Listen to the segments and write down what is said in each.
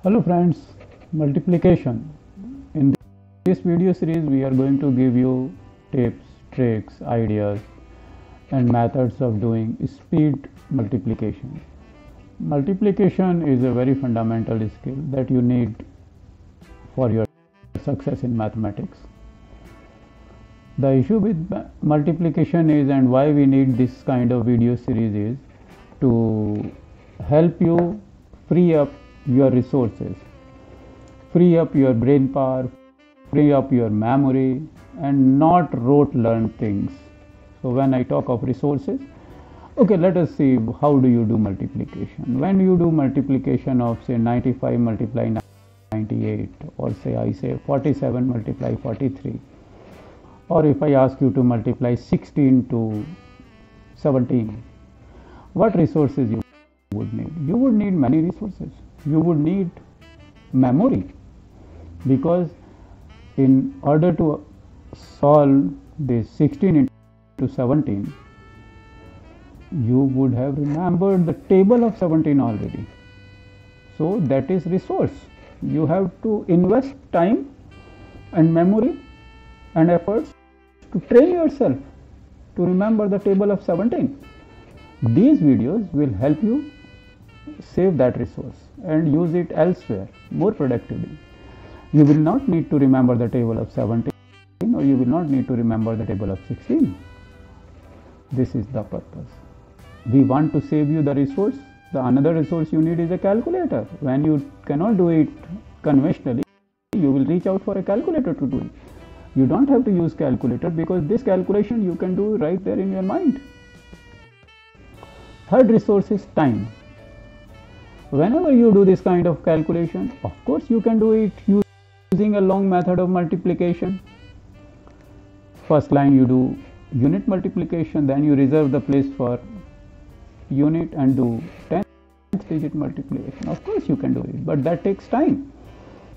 Hello friends, multiplication. In this video series we are going to give you tips, tricks, ideas and methods of doing speed multiplication. Multiplication is a very fundamental skill that you need for your success in mathematics. The issue with multiplication is, and why we need this kind of video series, is to help you free up your resources, free up your brain power, free up your memory, and not rote learn things. So when I talk of resources, okay, let us see how do you do multiplication. When you do multiplication of say 95 multiply 98, or say I say 47 multiply 43, or if I ask you to multiply 16 to 17, what resources you would need? You would need many resources. You would need memory, because in order to solve this 16 into 17, you would have remembered the table of 17 already. So that is resource. You have to invest time and memory and efforts to train yourself to remember the table of 17. These videos will help you save that resource and use it elsewhere more productively. You will not need to remember the table of 17, or you will not need to remember the table of 16. This is the purpose. We want to save you the resource. The another resource you need is a calculator. When you cannot do it conventionally, you will reach out for a calculator to do it. You don't have to use calculator, because this calculation you can do right there in your mind. Third resource is time. Whenever you do this kind of calculation, of course you can do it using a long method of multiplication. First line you do unit multiplication, then you reserve the place for unit and do 10th digit multiplication. Of course you can do it, but that takes time.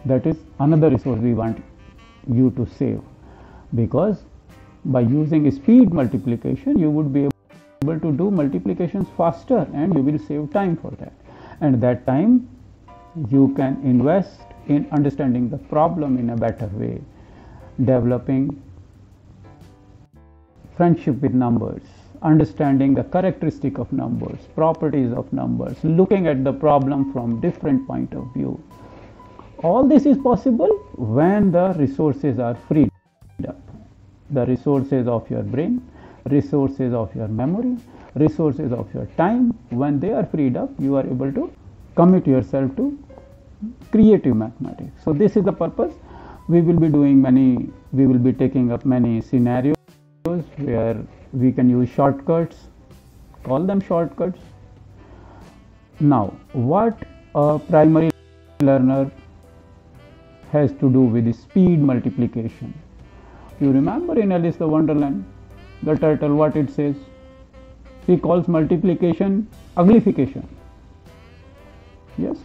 That is another resource we want you to save, because by using speed multiplication you would be able to do multiplications faster, and you will save time for that. And that time you can invest in understanding the problem in a better way, developing friendship with numbers, understanding the characteristic of numbers, properties of numbers, looking at the problem from different point of view. All this is possible when the resources are freed up. The resources of your brain, resources of your memory, resources of your time, when they are freed up, you are able to commit yourself to creative mathematics. So this is the purpose. We will be taking up many scenarios where we can use shortcuts, call them shortcuts. Now, what a primary learner has to do with speed multiplication? You remember in Alice the Wonderland, the turtle, what it says? He calls multiplication uglification. Yes.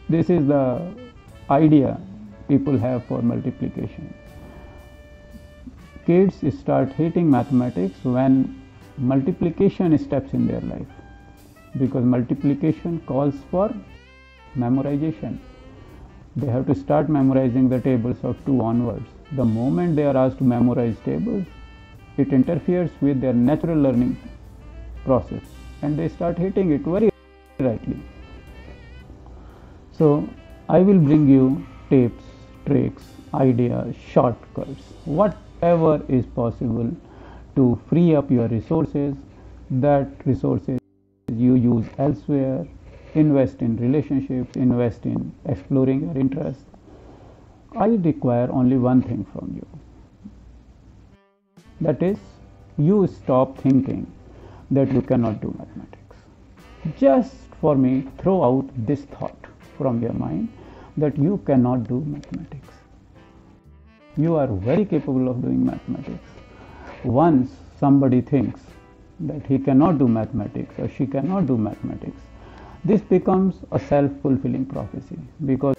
This is the idea people have for multiplication. Kids start hating mathematics when multiplication steps in their life, because multiplication calls for memorization. They have to start memorizing the tables of 2 onwards. The moment they are asked to memorize tables, it interferes with their natural learning process, and they start hating it very rightly. So I will bring you tips, tricks, ideas, shortcuts, whatever is possible to free up your resources. That resources you use elsewhere, invest in relationships, invest in exploring your interests. I require only one thing from you. That is, you stop thinking that you cannot do mathematics. Just for me, throw out this thought from your mind that you cannot do mathematics. You are very capable of doing mathematics. Once somebody thinks that he cannot do mathematics or she cannot do mathematics, this becomes a self-fulfilling prophecy, because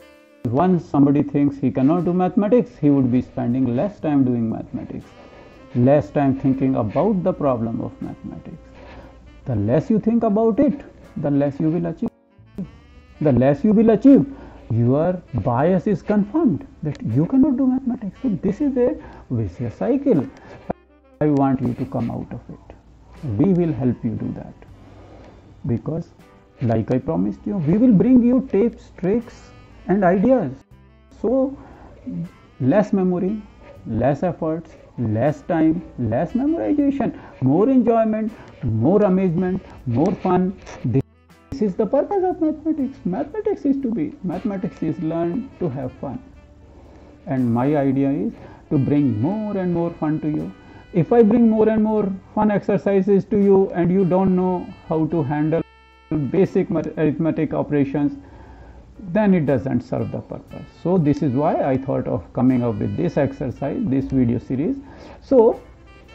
once somebody thinks he cannot do mathematics, he would be spending less time doing mathematics, less time thinking about the problem of mathematics. The less you think about it, the less you will achieve. the less you will achieve. Your bias is confirmed that you cannot do mathematics. So this is a vicious cycle. I want you to come out of it. We will help you do that, because like I promised you, we will bring you tips, tricks and ideas. So less memory, less efforts, less time, less memorization, more enjoyment, more amazement, more fun. This is the purpose of mathematics. Mathematics is learned to have fun. And my idea is to bring more and more fun to you. If I bring more and more fun exercises to you and you don't know how to handle basic arithmetic operations, then it doesn't serve the purpose. So this is why I thought of coming up with this exercise, this video series. So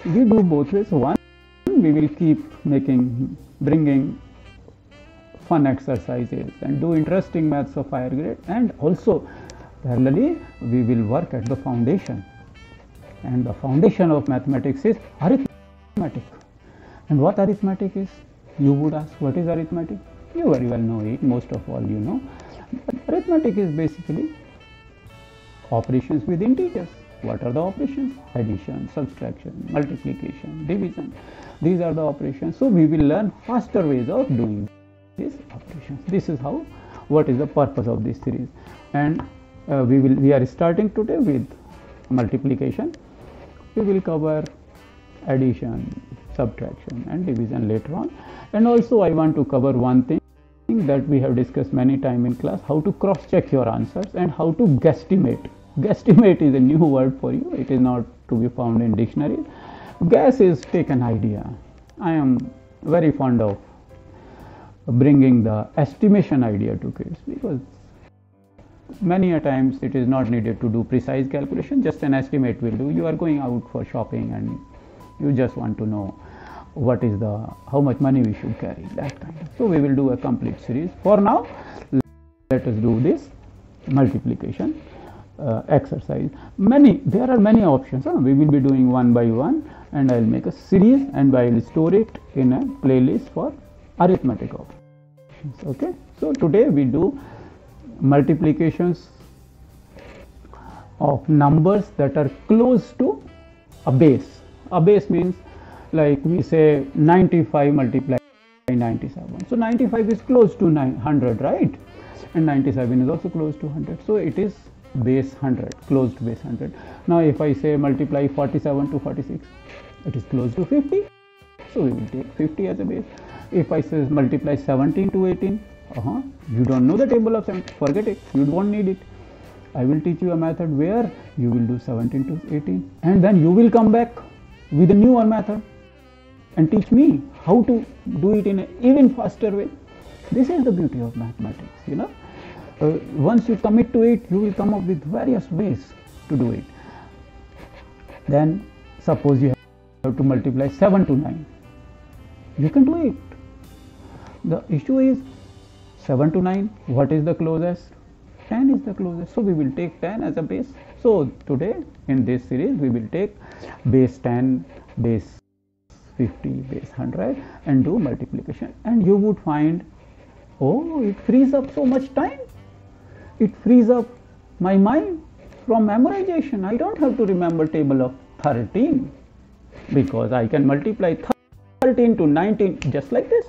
we do both ways. One, we will keep bringing fun exercises and do interesting maths of higher grade, and also parallelly we will work at the foundation. And the foundation of mathematics is arithmetic. And what arithmetic is? You would ask, what is arithmetic? You very well know it, most of all you know. But arithmetic is basically operations with integers. What are the operations? Addition, subtraction, multiplication, division. These are the operations. So we will learn faster ways of doing these operations. This is how, what is the purpose of this series. And we are starting today with multiplication. We will cover addition, subtraction and division later on. And also I want to cover one thing that we have discussed many times in class, how to cross check your answers and how to guesstimate. Guesstimate is a new word for you. It is not to be found in dictionaries. Guess is take an idea. I am very fond of bringing the estimation idea to kids, because many a times it is not needed to do precise calculation, just an estimate will do. You are going out for shopping and you just want to know what is how much money we should carry, that kind of. So we will do a complete series. For now, let us do this multiplication exercise. There are many options. We will be doing one by one, and I will make a series and I will store it in a playlist for arithmetic operations. Okay, so today we do multiplications of numbers that are close to a base. A base means, like we say 95 multiplied by 97. So 95 is close to 100, right? And 97 is also close to 100. So it is base 100, closed base 100. Now if I say multiply 47 to 46, it is close to 50. So we will take 50 as a base. If I say multiply 17 to 18, you don't know the table of 17, forget it, you won't need it. I will teach you a method where you will do 17 to 18, and then you will come back with a newer method and teach me how to do it in an even faster way. This is the beauty of mathematics, you know. Once you commit to it, you will come up with various ways to do it. Then suppose you have to multiply 7 to 9. You can do it. The issue is 7 to 9, what is the closest? 10 is the closest. So we will take 10 as a base. So today in this series we will take base 10, base 50, base 100 and do multiplication. And you would find, oh, it frees up so much time. It frees up my mind from memorization. I don't have to remember table of 13, because I can multiply 13 to 19 just like this,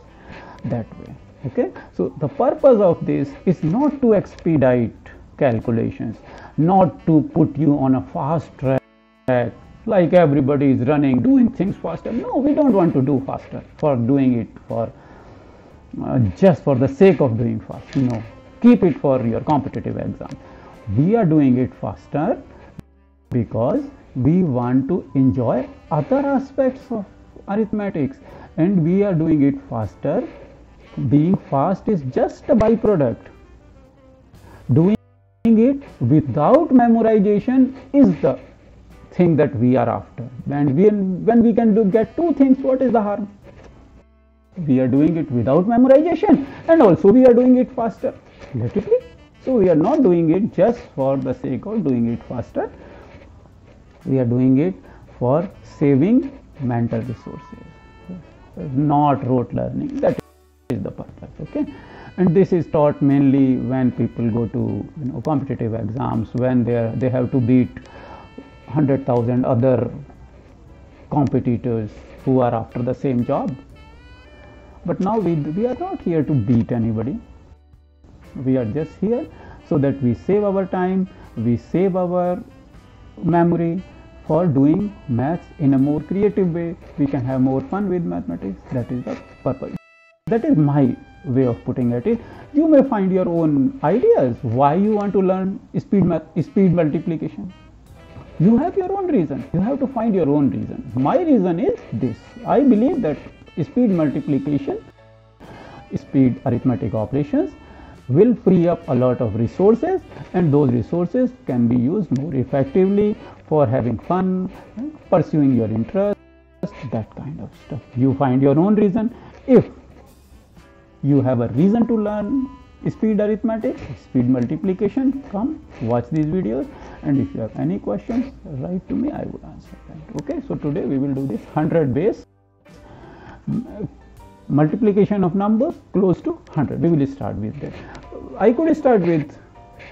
that way. Okay, so the purpose of this is not to expedite calculations, not to put you on a fast track like everybody is running, doing things faster. No, we don't want to do faster for doing it for just for the sake of doing fast. No, keep it for your competitive exam. We are doing it faster because we want to enjoy other aspects of arithmetics, and we are doing it faster. Being fast is just a byproduct. Doing it without memorization is the thing that we are after. And when we can get two things, what is the harm? We are doing it without memorization, and also we are doing it faster. Let it be. So we are not doing it just for the sake of doing it faster. We are doing it for saving mental resources, not rote learning. That is the purpose. Okay, And this is taught mainly when people go to competitive exams, when they have to beat 100,000 other competitors who are after the same job. But now we are not here to beat anybody. We are just here so that we save our time, we save our memory for doing maths in a more creative way. We can have more fun with mathematics. That is the purpose. That is my way of putting at it. You may find your own ideas why you want to learn speed multiplication. You have your own reason. You have to find your own reason. My reason is this. I believe that speed multiplication, speed arithmetic operations will free up a lot of resources, and those resources can be used more effectively for having fun, pursuing your interest, that kind of stuff. You find your own reason. If you have a reason to learn speed arithmetic, speed multiplication, come watch these videos, and if you have any questions, write to me, I will answer that. Okay, so today we will do this 100 base multiplication of numbers close to 100. We will start with that. I could start with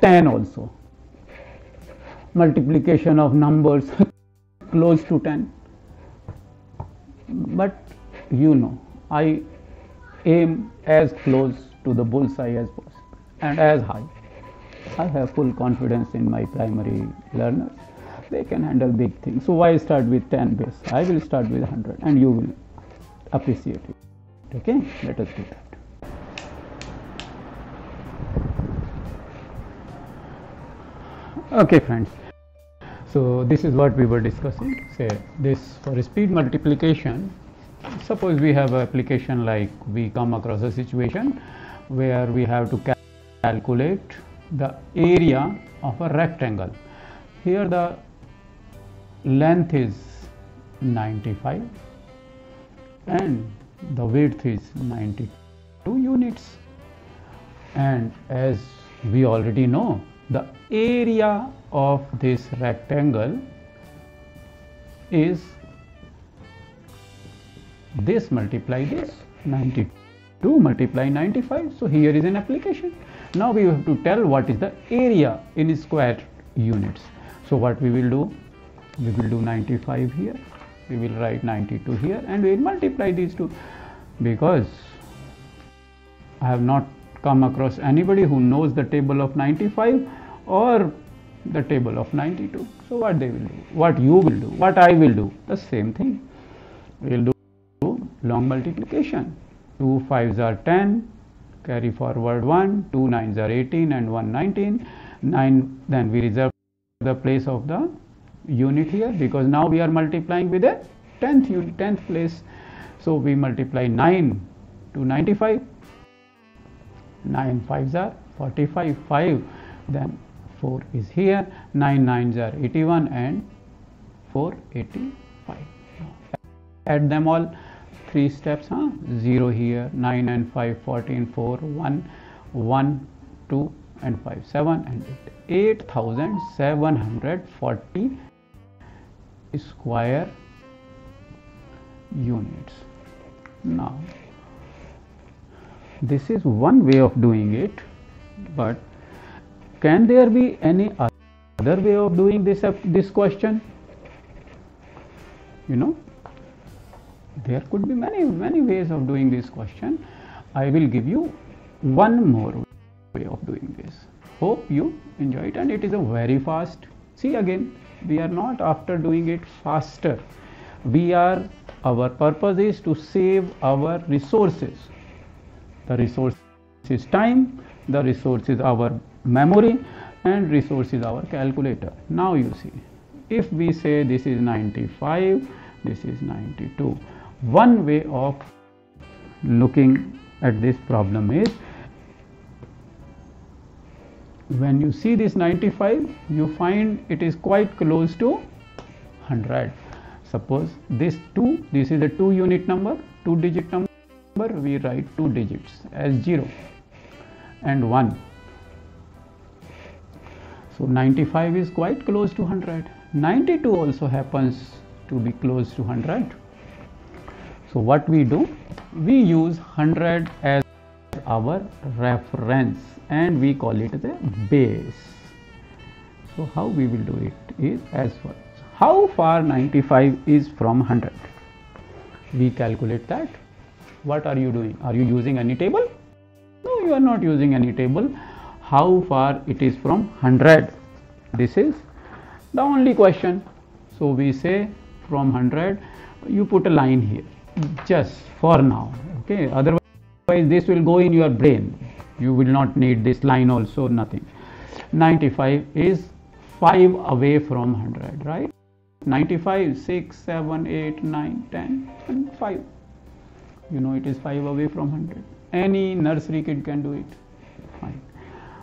10 also. Multiplication of numbers close to 10. But I aim as close to the bullseye as possible and as high. I have full confidence in my primary learners. They can handle big things. So why start with 10 base? I will start with 100 and you will appreciate it. Okay, let us do that. Okay friends, so this is what we were discussing. Say this for speed multiplication. Suppose we have an application like we come across a situation where we have to calculate the area of a rectangle. Here the length is 95 and the width is 92 units, and as we already know, the area of this rectangle is this multiply this, 92 multiply 95. So here is an application. Now we have to tell what is the area in square units. So what we will do, we will do 95 here, we will write 92 here, and we will multiply these two, because I have not come across anybody who knows the table of 95 or the table of 92. So what they will do, what you will do, what I will do, the same thing. We will do long multiplication. 2 5s are 10, carry forward 1, 2 9s are 18 and 1 19. 9, then we reserve the place of the unit here, because now we are multiplying with a 10th unit, 10th place. So we multiply 9 to 95. 9 5s are 45, 5, then 4 is here, 9 9s are 81 and 4 85. Add them all, 3 steps, 0 here, 9 and 5 14, 4 1 1 2 and 5 7 and 8, 8740 square units. Now this is one way of doing it, but can there be any other way of doing this question? There could be many ways of doing this question. I will give you one more way of doing this. Hope you enjoy it, and it is a very fast. See, again, we are not after doing it faster. Our purpose is to save our resources. The resource is time, the resource is our memory, and resource is our calculator. Now you see, if we say this is 95, this is 92. One way of looking at this problem is, when you see this 95, you find it is quite close to 100. Suppose this is a 2 unit number, 2 digit number, we write 2 digits as 0 and 1. So 95 is quite close to 100. 92 also happens to be close to 100. So what we do, we use 100 as our reference and we call it the base. So how we will do it is as follows. How far 95 is from 100? We calculate that. What are you doing? Are you using any table? No, you are not using any table. How far it is from 100? This is the only question. So we say from 100, you put a line here just for now, okay? Otherwise this will go in your brain. You will not need this line also, nothing. 95 is 5 away from 100, right? 95, 6, 7, 8, 9, 10 and 5. You know it is 5 away from 100. Any nursery kid can do it, fine.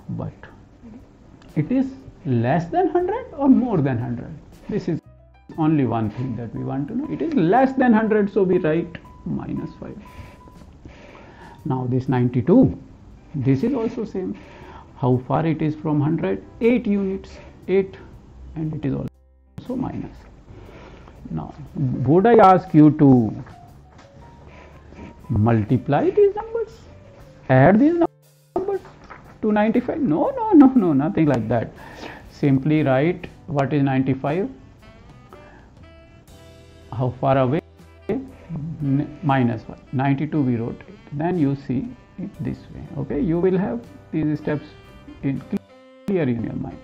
But it is less than 100 or more than 100? This is only one thing that we want to know. It is less than 100, so we write minus 5. Now this 92, this is also same. How far it is from 100? 8 units, 8, and it is also minus. Now would I ask you to multiply these numbers, add these numbers to 95? No, nothing like that. Simply write what is 95, how far away, minus 1. 92 we wrote it. Then you see it this way, okay? You will have these steps clear in your mind.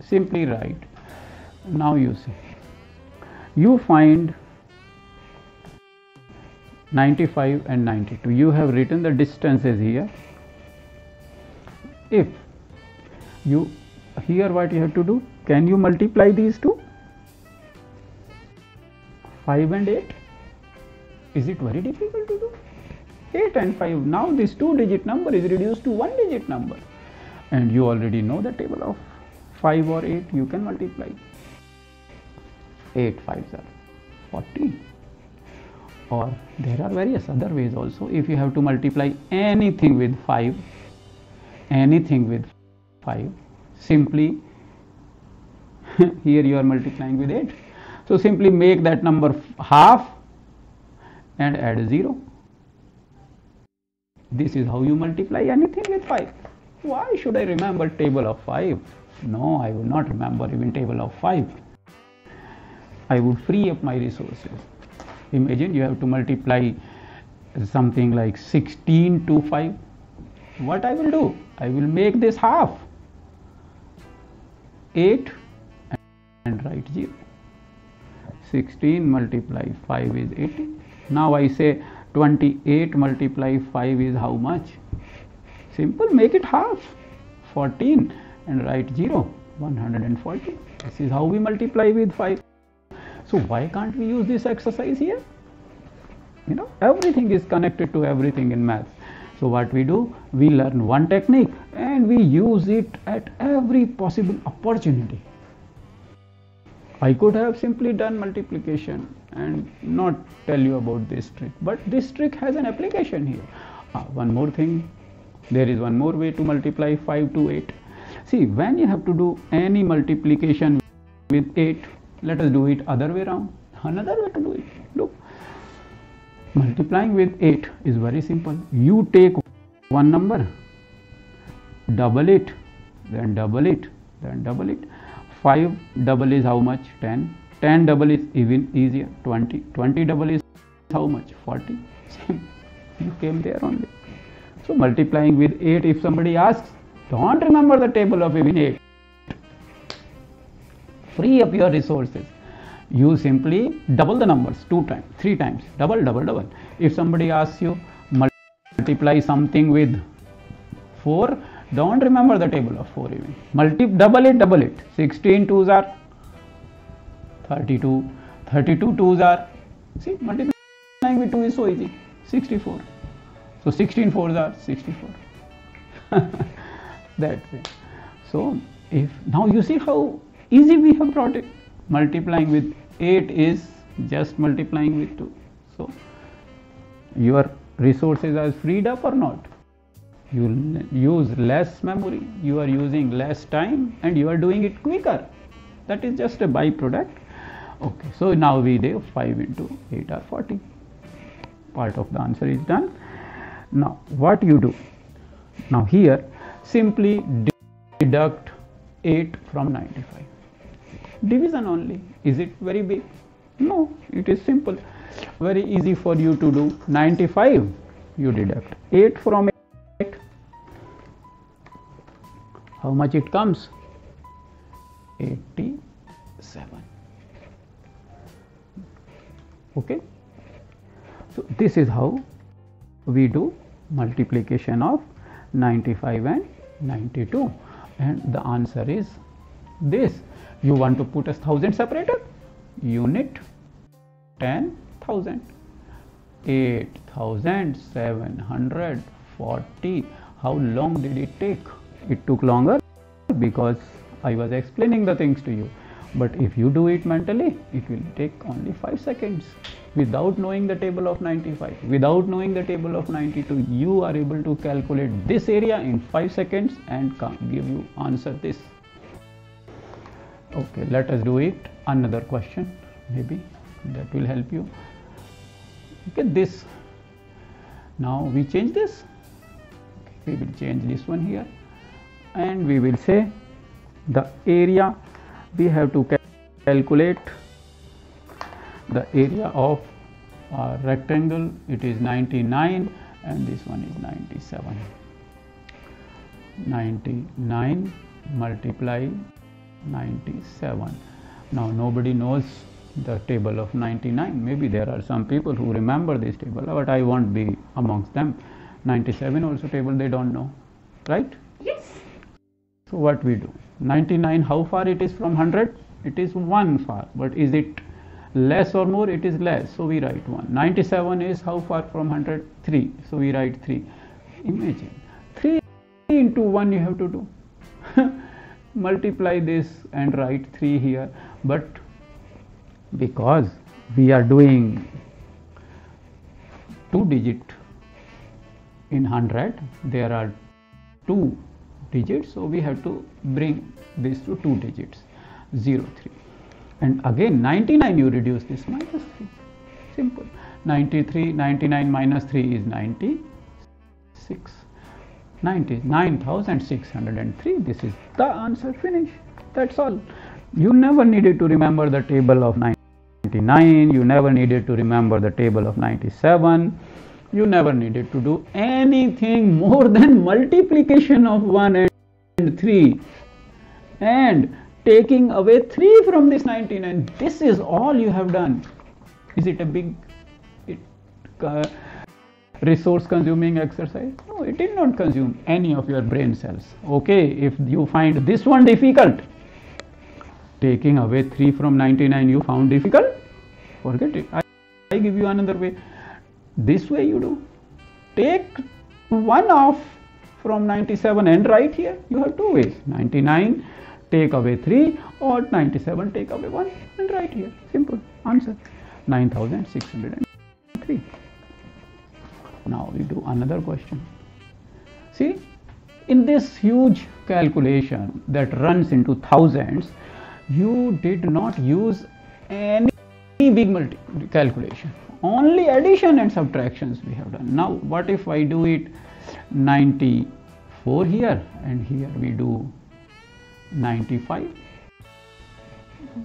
Simply write. Now you see, you find 95 and 92. You have written the distances here. If you, here what you have to do, can you multiply these two? 5 and 8? Is it very difficult to do? 8 and 5. Now this 2-digit number is reduced to 1-digit number. And you already know the table of 5 or 8. You can multiply. 8 5s are 40. Or there are various other ways also. If you have to multiply anything with 5, simply here you are multiplying with 8. So simply make that number half and add a 0. This is how you multiply anything with 5. Why should I remember table of 5? No, I will not remember even table of 5. I would free up my resources. Imagine you have to multiply something like 16 to 5. What I will do? I will make this half, 8 and write 0. 16 multiply 5 is 80. Now I say 28 multiply 5 is how much? Simple, make it half, 14 and write 0, 140. This is how we multiply with 5. So why can't we use this exercise here? You know, everything is connected to everything in math. So what we do, we learn one technique and we use it at every possible opportunity. I could have simply done multiplication and not tell you about this trick, but this trick has an application here. One more thing, there is one more way to multiply 5 to 8. See, when you have to do any multiplication with 8, let us do it other way around. Another way to do it. Look, multiplying with 8 is very simple. You take one number, double it, then double it, then double it. 5 double is how much? 10. 10 double is even easier, 20. 20 double is how much? 40. You came there only. So multiplying with 8, if somebody asks, don't remember the table of even 8. Free up your resources. You simply double the numbers 2 times, 3 times, double, double, double. If somebody asks you multiply something with 4, don't remember the table of 4 even. Double it. 16 2s are 32. 32 2s are, see, multiplying with 2 is so easy, 64. So 16 4s are 64. That way. So if now you see how easy we have brought it. Multiplying with 8 is just multiplying with 2. So your resources are freed up or not? You use less memory, you are using less time, and you are doing it quicker. That is just a byproduct. Okay, so now we do 5 into 8 are 40. Part of the answer is done. Now what you do? Now here simply deduct 8 from 95. Division only. Is it very big? No, it is simple. Very easy for you to do. 95, you deduct 8 from 8. How much it comes? 87. Okay. So this is how we do multiplication of 95 and 92, and the answer is this. You want to put a thousand separator? Unit 10,000. 8,740. How long did it take? It took longer because I was explaining the things to you. But if you do it mentally, it will take only 5 seconds. Without knowing the table of 95, without knowing the table of 92, you are able to calculate this area in 5 seconds and give you answer this. Okay, let us do it. Another question, maybe that will help you. Okay, this. Now we change this. Okay, we will change this one here, and we will say the area. We have to calculate the area of a rectangle. It is 99 and this one is 97. 99 multiply 97. Now nobody knows the table of 99. Maybe there are some people who remember this table, but I won't be amongst them. 97 also table they don't know, right? Yes. So what we do? 99, how far it is from 100? It is 1 far. But is it less or more? It is less. So we write 1. 97 is how far from 100? 3. So we write 3. Imagine 3 into 1 you have to do. Multiply this and write 3 here. But because we are doing 2 digit in 100, there are 2 digits, so we have to bring this to 2 digits. 0, 3. And again 99 you reduce this minus 3. Simple. 93, 99 minus 3 is 96. 99,603. This is the answer. Finish. That's all. You never needed to remember the table of 99. You never needed to remember the table of 97. You never needed to do anything more than multiplication of 1 and 3 and taking away 3 from this 99. This is all you have done. Is it a big resource consuming exercise? No, it did not consume any of your brain cells. Okay, if you find this one difficult, taking away 3 from 99 you found difficult, forget it. I give you another way. This way you do. Take 1 off from 97 and write here. You have 2 ways. 99 take away 3 or 97 take away 1 and write here. Simple answer. 9,603. Now we do another question. See, in this huge calculation that runs into thousands, you did not use any big calculation. Only addition and subtractions we have done. Now what if I do it 94 here and here we do 95?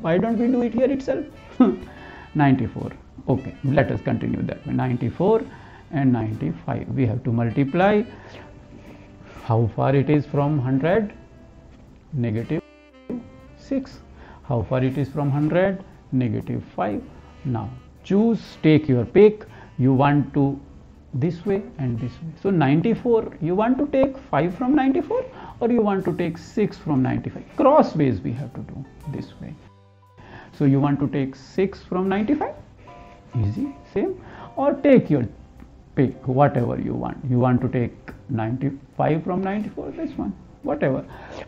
Why don't we do it here itself? 94. Okay, let us continue that. 94 and 95. We have to multiply. How far it is from 100? Negative 6. How far it is from 100? Negative 5. Now choose, take your pick. You want to this way and this way. So 94, you want to take 5 from 94 or you want to take 6 from 95? Crossways we have to do this way. So you want to take 6 from 95? Easy, same. Or take your pick, whatever you want. You want to take 95 from 94? This one, whatever.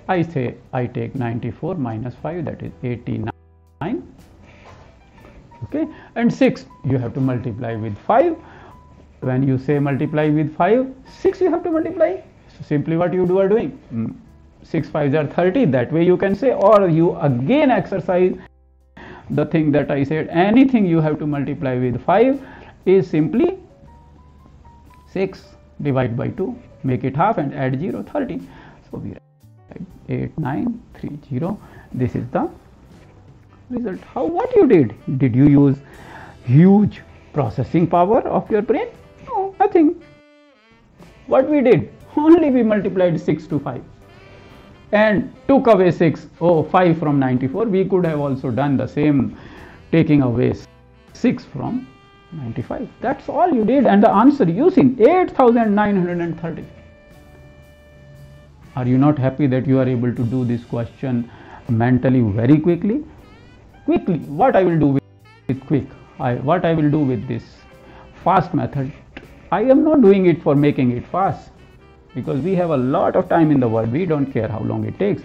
I say I take 94 minus 5, that is 89. Okay, and 6 you have to multiply with 5. When you say multiply with 5, 6 you have to multiply. So simply what you are doing, 6 5s are 30. That way you can say, or you again exercise the thing that I said. Anything you have to multiply with 5 is simply 6 divide by 2, make it half and add 0, 30. So we write 8930. This is the result. What you did? Did you use huge processing power of your brain? No, nothing. What we did? Only we multiplied 6 to 5 and took away 5 from 94. We could have also done the same, taking away 6 from 95. That's all you did, and the answer using 8930. Are you not happy that you are able to do this question mentally very quickly? Quickly, what I will do with quick? What I will do with this fast method? I am not doing it for making it fast, because we have a lot of time in the world. We don't care how long it takes.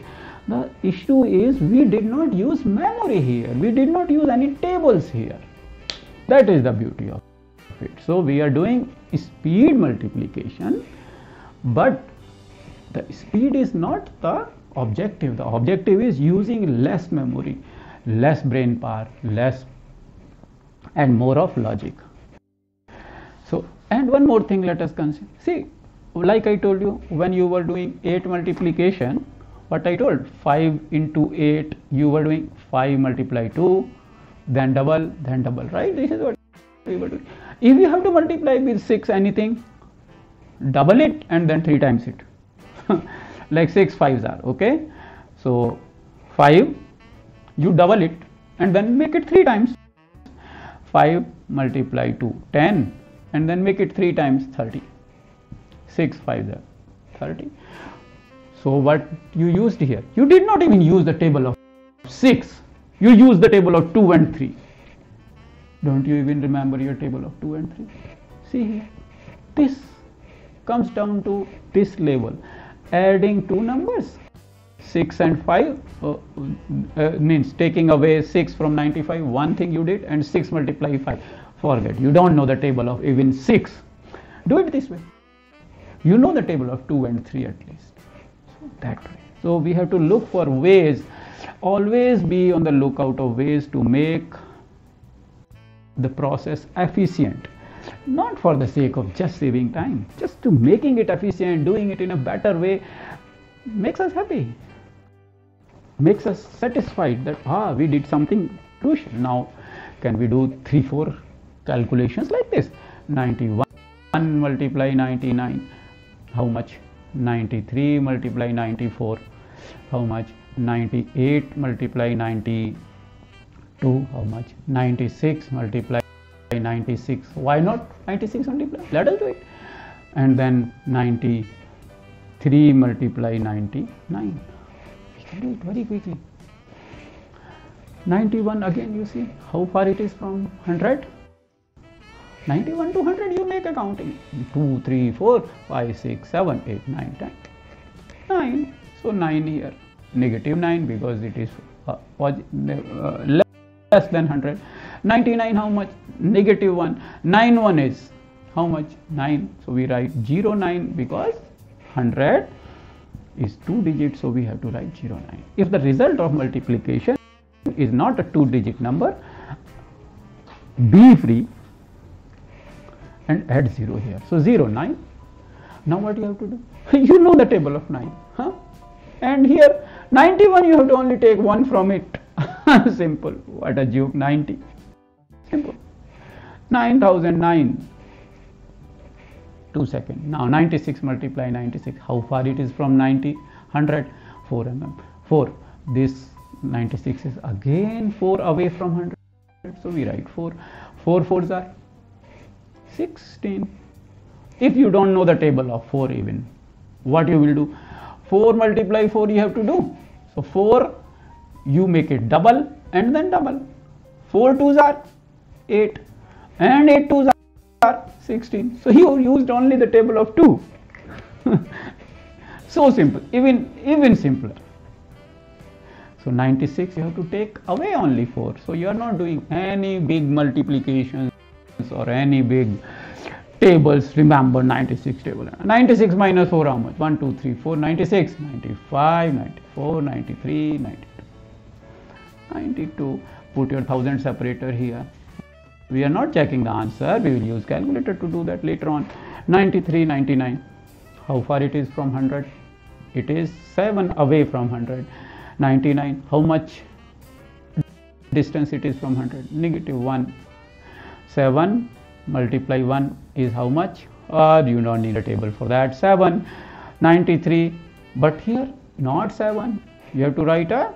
The issue is we did not use memory here. We did not use any tables here. That is the beauty of it. So we are doing speed multiplication, but the speed is not the objective. The objective is using less memory, less brain power, less and more of logic. So, and one more thing let us consider. See, like I told you, when you were doing 8 multiplication, what I told, 5 into 8, you were doing 5 multiply 2, then double, right? This is what we were doing. If you have to multiply with 6 anything, double it and then 3 times it. Like 6 5s are, okay? So 5, you double it and then make it 3 times. 5 multiply 2, 10, and then make it 3 times, 30. 6 5s are 30. So what you used here? You did not even use the table of 6. You used the table of 2 and 3. Don't you even remember your table of 2 and 3? See here. This comes down to this level. Adding 2 numbers. 6 and 5 means taking away 6 from 95. One thing you did, and 6 multiply 5. Forget. You don't know the table of even 6. Do it this way. You know the table of 2 and 3 at least. So that way. So we have to look for ways. Always be on the lookout of ways to make the process efficient. Not for the sake of just saving time. Just to making it efficient, doing it in a better way makes us happy. Makes us satisfied that we did something crucial. Now can we do 3-4 calculations like this? 91 multiply 99, how much? 93 multiply 94, how much? 98 multiply 92, how much? 96 multiply 96. Why not 96 multiply? Let us do it. And then 93 multiply 99. We can do it very quickly. 91 again, you see how far it is from 100. 91 to 100, you make accounting. 2, 3, 4, 5, 6, 7, 8, 9, 10. 9. So 9 here. Negative 9 because it is less than 100. 99 how much? Negative 1. 91 is how much? 9. So we write 09 because 100 is 2 digits. So we have to write 09. If the result of multiplication is not a 2-digit number, be free and add 0 here. So 09. Now what you have to do? You know the table of 9. And here 91 you have to only take 1 from it. Simple. What a joke. 90. Simple. 9009. 2 seconds. Now 96 multiply 96. How far it is from 90? 100. 4 mm. 4. This 96 is again 4 away from 100. So we write 4. 4 4s are 16. If you don't know the table of 4 even, what you will do? 4 multiply 4 you have to do. So 4, you make it double and then double. 4 2s are 8 and 8 2s are 16. So you used only the table of 2. So simple, even simpler. So 96 you have to take away only 4. So you are not doing any big multiplications or any big tables. Remember 96 table. 96 minus 4 how much? 1 2 3 4 96 95 94 93 92 92. Put your thousand separator here. We are not checking the answer. We will use calculator to do that later on. 93, 99. How far it is from 100? It is 7 away from 100. 99, how much distance it is from 100? Negative 1. 7 multiply 1 is how much? You don't need a table for that. 7. 93, but here not 7. You have to write a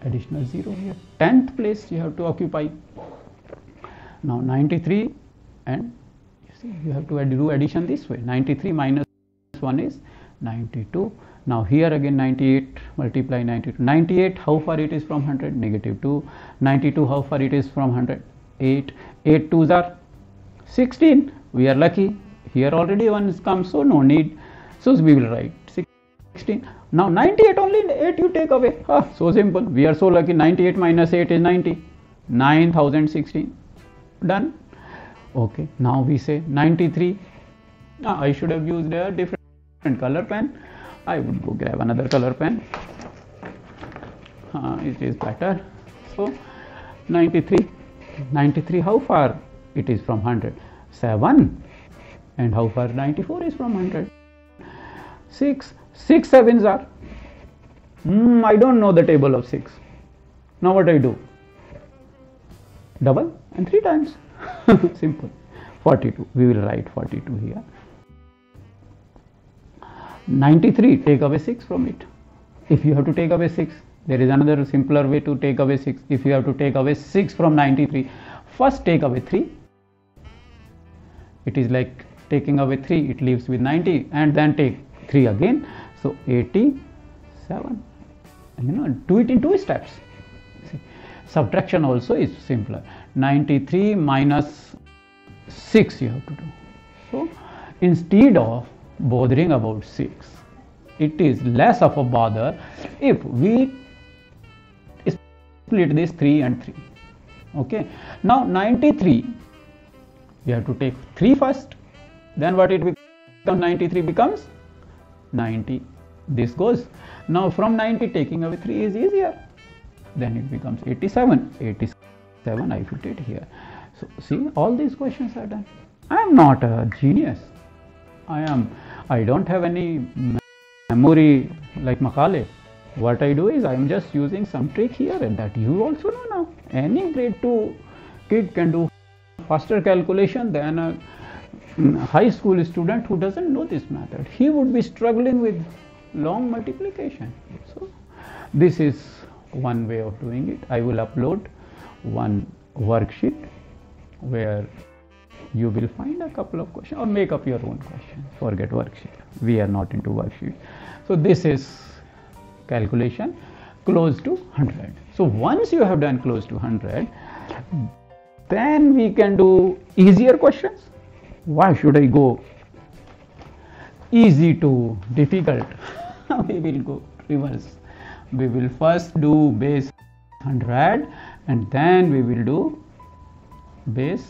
additional 0 here. 10th place you have to occupy. Now 93, and you see you have to do addition this way. 93 minus 1 is 92. Now here again 98 multiply 92. 98, how far it is from 100? Negative 2. 92, how far it is from 100? 8. 8 2s are 16. We are lucky. Here already 1 is come, so no need. So we will write 16. Now 98, only 8 you take away. So simple. We are so lucky. 98 minus 8 is 90. 9016. Done. Okay. Now we say 93. I should have used a different color pen. I would go grab another color pen. It is better. So 93. 93, how far it is from 100? 7. And how far 94 is from 100? 6. 6 sevens are. I don't know the table of 6. Now what I do? Double and 3 times. Simple. 42. We will write 42 here. 93. Take away 6 from it. If you have to take away 6, there is another simpler way to take away 6. If you have to take away 6 from 93, first take away 3. It is like taking away 3, it leaves with 90, and then take 3 again. So 87. Do it in 2 steps. See, subtraction also is simpler. 93 minus 6 you have to do. So instead of bothering about 6, it is less of a bother if we split this 3 and 3. Okay. Now 93, you have to take 3 first. Then what it becomes? 93 becomes 90. This goes. Now from 90 taking away 3 is easier. Then it becomes 87. 87 I put it here. So see, all these questions are done. I am not a genius. I don't have any memory like Macaulay. What I do is I am just using some trick here, and that you also know now. Any grade 2 kid can do faster calculation than a high school student who doesn't know this method. He would be struggling with long multiplication. So this is one way of doing it. I will upload one worksheet where you will find a couple of questions, or make up your own questions. Forget worksheet. We are not into worksheet. So this is calculation close to 100. So once you have done close to 100, then we can do easier questions. Why should I go easy to difficult? We will go reverse. We will first do base 100, and then we will do base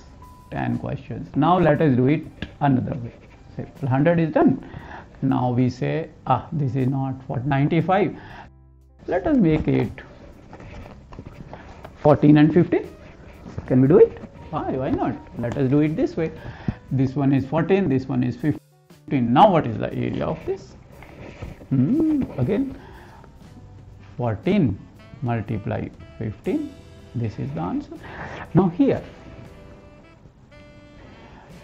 10 questions. Now let us do it another way. Say 100 is done. Now we say, this is not what 95. Let us make it 14 and 15. Can we do it? Why not? Let us do it this way. This one is 14, this one is 15. Now what is the area of this? Again, 14 multiply 15. This is the answer. Now here,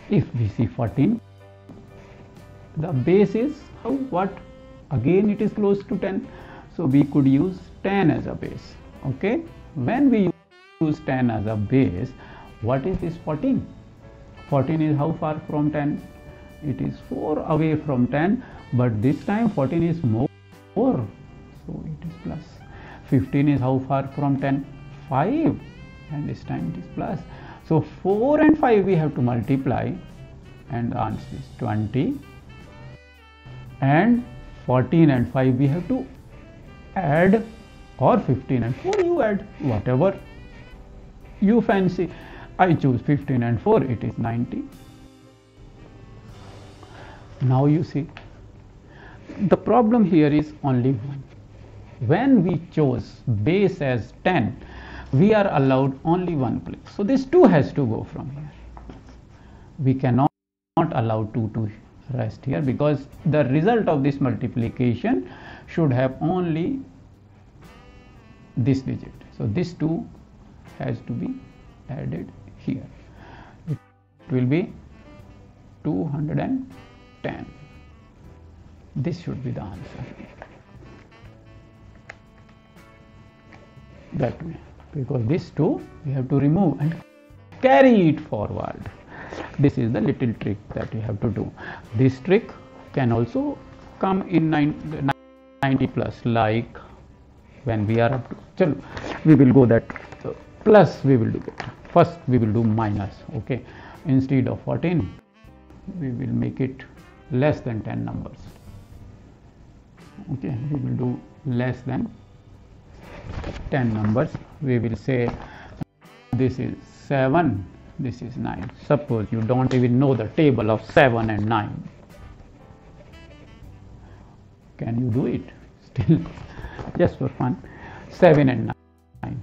if we see 14, the base is what? Again it is close to 10. So we could use 10 as a base. Okay. When we use 10 as a base, what is this 14? 14 is how far from 10? It is 4 away from 10, but this time 14 is more, so it is plus. 15 is how far from 10? 5, and this time it is plus. So 4 and 5 we have to multiply, and the answer is 20. And 14 and 5 we have to add, or 15 and 4 you add, whatever you fancy. I choose 15 and 4, it is 90. Now you see, the problem here is only one. When we chose base as 10, we are allowed only one place. So this 2 has to go from here. we cannot allow 2 to rest here, because the result of this multiplication should have only this digit. So this 2 has to be added here. It will be 210. This should be the answer. That way, because this 2 we have to remove and carry it forward. This is the little trick that you have to do. This trick can also come in 90 plus, like when we are up to, we will go that plus, we will do that. First we will do minus. Okay, instead of 14 we will make it less than 10 numbers. Okay, we will do less than 10 numbers. We will say this is 7, this is 9. Suppose you don't even know the table of 7 and 9. Can you do it? Still, just for fun. 7 and 9.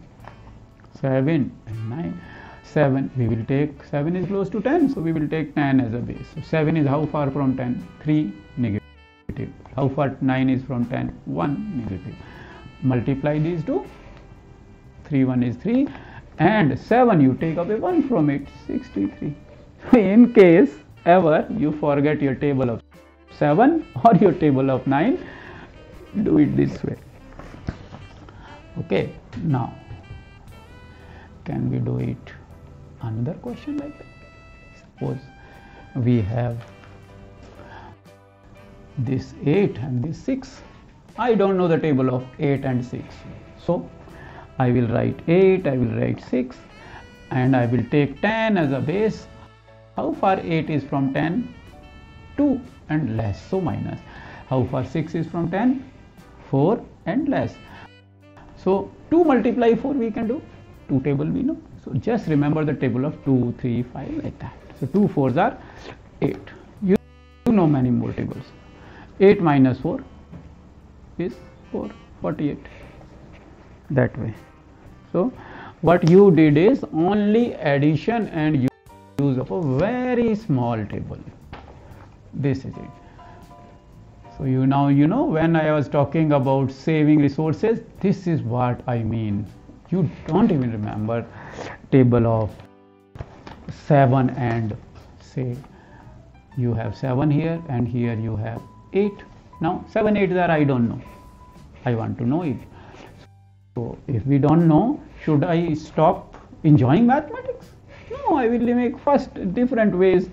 7 and 9. 7, we will take, 7 is close to 10, so we will take 10 as a base. So 7 is how far from 10? 3, negative. How far 9 is from 10? 1, negative. Multiply these two. 3, 1 is 3. And 7, you take away 1 from it, 63. In case ever you forget your table of 7 or your table of 9, do it this way. Okay, now can we do it another question like that? Suppose we have this 8 and this 6. I don't know the table of 8 and 6. So I will write 8, I will write 6, and I will take 10 as a base. How far 8 is from 10? 2 and less, so minus. How far 6 is from 10? 4 and less. So 2 multiply 4 we can do. 2 table we know. So just remember the table of 2, 3, 5 like that. So 2 4s are 8. You know many more tables. 8 minus 4 is 4, 48. That way. So what you did is only addition and use of a very small table. This is it. So you now you know when I was talking about saving resources, this is what I mean. You don't even remember table of 7 and say you have 7 here and here you have 8. Now 7 8s are I don't know. I want to know it. So if we don't know, should I stop enjoying mathematics? No, I will make first different ways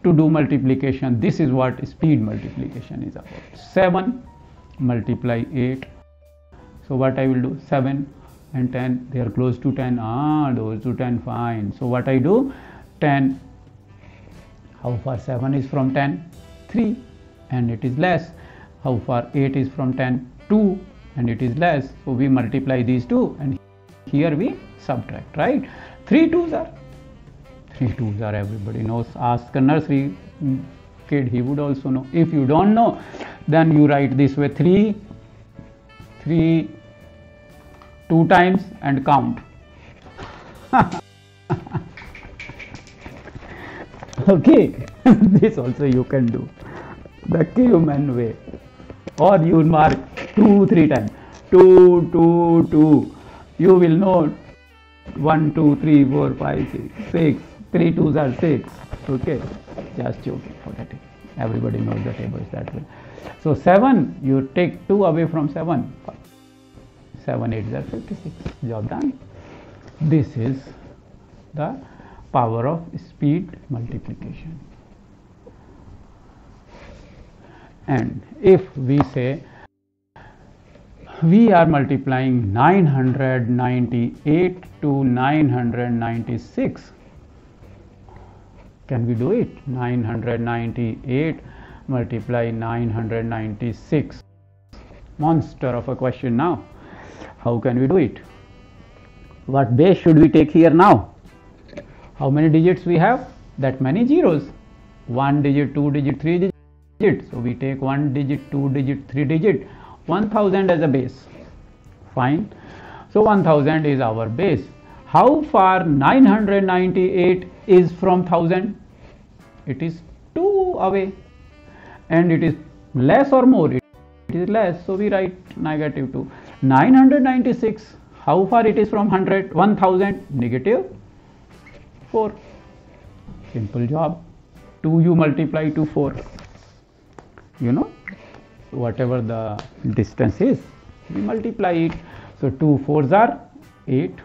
to do multiplication. This is what speed multiplication is about. 7 multiply 8. So what I will do? 7 and 10, they are close to 10. Those to 10, fine. So what I do? 10. How far 7 is from 10? 3, and it is less. How far 8 is from 10? 2, and it is less. So we multiply these two, and here we subtract, right? 3 2s are everybody knows. Ask a nursery kid, he would also know. If you don't know, then you write this way: 3 2 times and count. Okay, this also you can do the caveman way, or you mark 2 3 times. 2 2 2. You will know 1 2 3 4 5 6 6. 3 2s are 6. Okay, just joking for that. Everybody knows the tables that way. So 7, you take 2 away from 7. 7 8s are 56. Job done. This is the power of speed multiplication. And if we say we are multiplying 998 to 996, can we do it? 998 multiply 996. Monster of a question now. How can we do it? What base should we take here now? How many digits we have? That many zeros. 1 digit, 2 digit, 3 digit. So we take 1 digit, 2 digit, 3 digit, 1000 as a base. Fine. So 1000 is our base. How far 998 is from 1000? it is 2 away, and it is less or more, it is less, so we write negative 2. 996, how far it is from 100? 1000, negative 4. Simple job. 2 you multiply to 4, you know, whatever the distance is, we multiply it. So 2 4s are 8,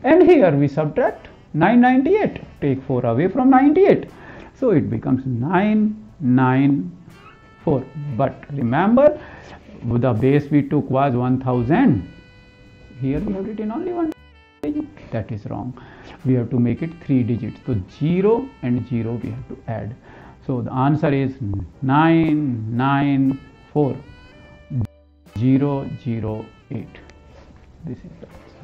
and here we subtract 998, take 4 away from 98, so it becomes 994. But remember, the base we took was 1000. Here we have written only 1 digit. That is wrong. We have to make it 3 digits. So 0 and 0 we have to add. So the answer is 994 008. This is the answer.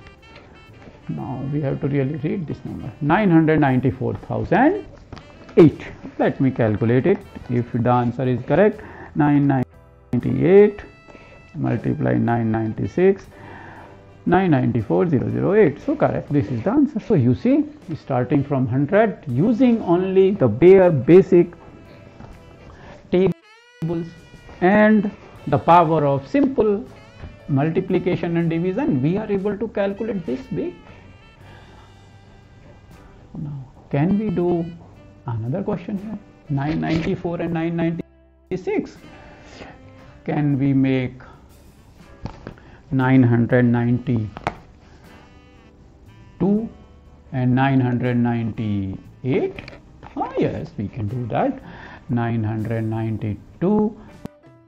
Now we have to really read this number. 994,008. Let me calculate it. If the answer is correct, 998 multiply 996, 994,008. So correct. This is the answer. So you see, starting from 100, using only the bare basic tables and the power of simple multiplication and division, we are able to calculate this big. Now, can we do another question here? 994 and 996. Can we make 992 and 998? Ah, yes, we can do that. 992,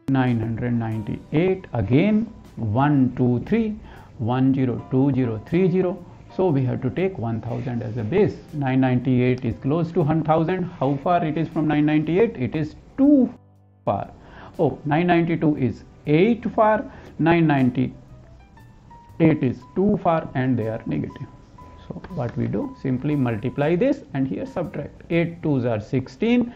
998, again 1 2 3, 10 20 30. So we have to take 1000 as a base. 998 is close to 1000. How far it is from 998? It is too far. Oh, 992 is 8 far, 998 is too far, and they are negative. So what we do? Simply multiply this and here subtract. 8 2s are 16.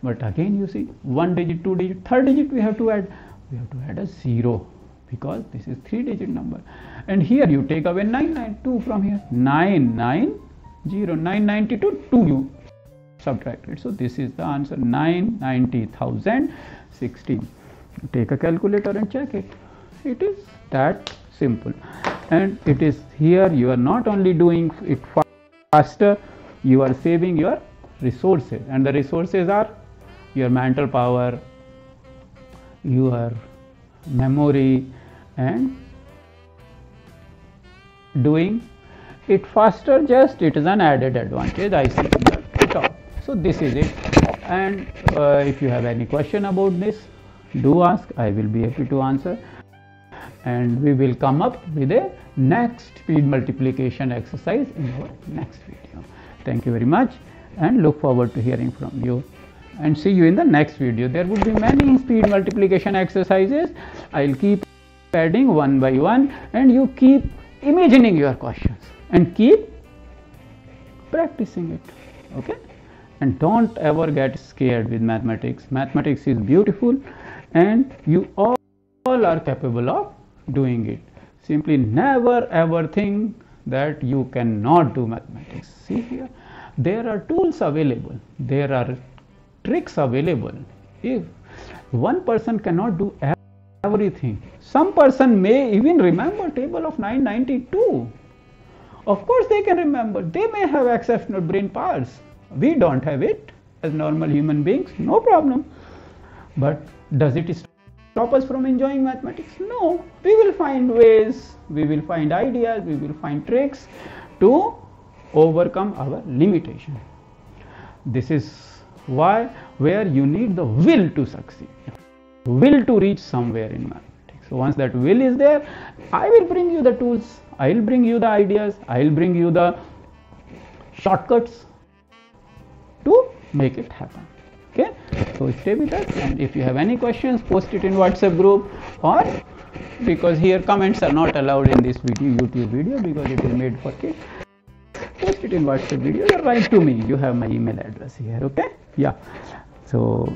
But again you see, 1 digit, 2 digit, third digit we have to add. We have to add a 0 because this is 3 digit number. And here you take away 992 from here. 990, 992, 2 you subtract it. So this is the answer, 990,016. Take a calculator and check it. It is that simple. And it is here, you are not only doing it faster, you are saving your resources. And the resources are your mental power, your memory, and doing it faster, just it is an added advantage I see in the top. So this is it. And if you have any question about this, do ask. I will be happy to answer, and we will come up with a next speed multiplication exercise in our next video. Thank you very much, and look forward to hearing from you, and see you in the next video. There would be many speed multiplication exercises. I'll keep adding one by one, and you keep imagining your questions and keep practicing it. Okay, and don't ever get scared with mathematics. Mathematics is beautiful, and you all are capable of doing it. Simply never ever think that you cannot do mathematics. See here, there are tools available, there are tricks available. If one person cannot do everything, some person may even remember table of 992. Of course they can remember. They may have exceptional brain powers. We don't have it as normal human beings, no problem. But does it stop us from enjoying mathematics? No. We will find ways, we will find ideas, we will find tricks to overcome our limitation. This is where you need the will to succeed, will to reach somewhere in mathematics. So once that will is there, I will bring you the tools, I will bring you the ideas, I will bring you the shortcuts to make it happen. Okay, so stay with us, and if you have any questions, post it in WhatsApp group, or because here comments are not allowed in this video, YouTube video, because it is made for kids. Post it in WhatsApp video or write to me. You have my email address here. Okay, yeah. So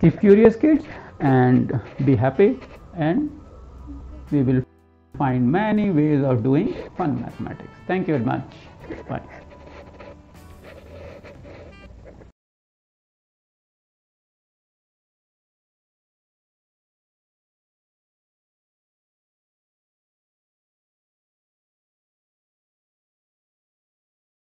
keep curious, kids, and be happy, and we will find many ways of doing fun mathematics. Thank you very much. Bye.